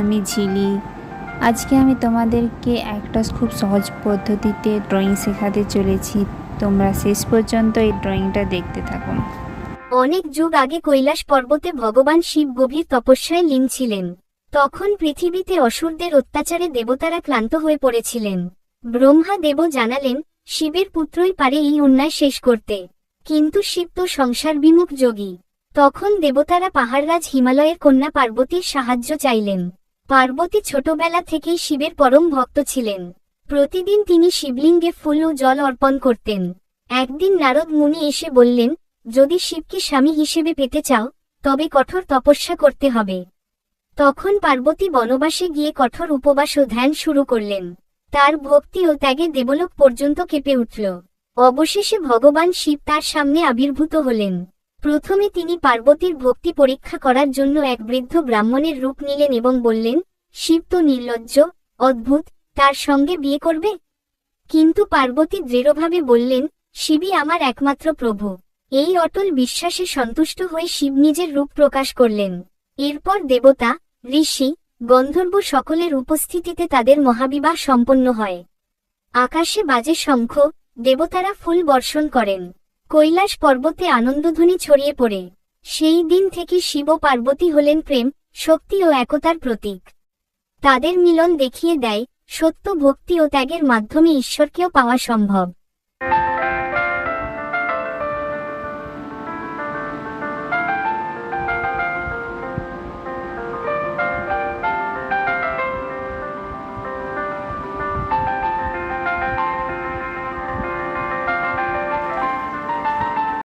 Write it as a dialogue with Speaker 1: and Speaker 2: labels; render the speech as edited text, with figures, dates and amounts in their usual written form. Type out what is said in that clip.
Speaker 1: আমি ঝিলি। আজকে আমি তোমাদেরকে একটা খুব সহজ পদ্ধতিতে ড্রয়িং শেখাতে চলেছি। তোমরা শেষ পর্যন্ত এই ড্রয়িংটা দেখতে থাকো।
Speaker 2: অনেক যুগ আগে কৈলাস পর্বতে ভগবান শিব গভীর তপস্যায় লীন ছিলেন। তখন পৃথিবীতে অসুরদের অত্যাচারে দেবতারা ক্লান্ত হয়ে পড়েছিলেন। ব্রহ্মা দেব জানালেন, শিবের পুত্রই পারে এই অন্যায় শেষ করতে। কিন্তু শিব তো সংসার বিমুখ যোগী। তখন দেবতারা পাহাড়রাজ হিমালয়ের কন্যা পার্বতীর সাহায্য চাইলেন। পার্বতী ছোটবেলা থেকেই শিবের পরম ভক্ত ছিলেন। প্রতিদিন তিনি শিবলিঙ্গে ফুল ও জল অর্পণ করতেন। একদিন নারদ মুনি এসে বললেন, যদি শিবকে স্বামী হিসেবে পেতে চাও, তবে কঠোর তপস্যা করতে হবে। তখন পার্বতী বনবাসে গিয়ে কঠোর উপবাস ও ধ্যান শুরু করলেন। তার ভক্তি ও ত্যাগে দেবলোক পর্যন্ত কেঁপে উঠল। অবশেষে ভগবান শিব তার সামনে আবির্ভূত হলেন। প্রথমে তিনি পার্বতীর ভক্তি পরীক্ষা করার জন্য এক বৃদ্ধ ব্রাহ্মণের রূপ নিলেন এবং বললেন, শিব তো নির্লজ্জ, অদ্ভুত, তার সঙ্গে বিয়ে করবে? কিন্তু পার্বতী দৃঢ়ভাবে বললেন, শিবই আমার একমাত্র প্রভু। এই অটল বিশ্বাসে সন্তুষ্ট হয়ে শিব নিজের রূপ প্রকাশ করলেন। এরপর দেবতা, ঋষি, গন্ধর্ব সকলের উপস্থিতিতে তাদের মহাবিবাহ সম্পন্ন হয়। আকাশে বাজে শঙ্খ, দেবতারা ফুল বর্ষণ করেন। কৈলাস পর্বতে আনন্দধ্বনি ছড়িয়ে পড়ে। সেই দিন থেকে শিব ও পার্বতী হলেন প্রেম, শক্তি ও একতার প্রতীক। তাদের মিলন দেখিয়ে দেয়, সত্য ভক্তি ও ত্যাগের মাধ্যমে ঈশ্বরকেও পাওয়া সম্ভব।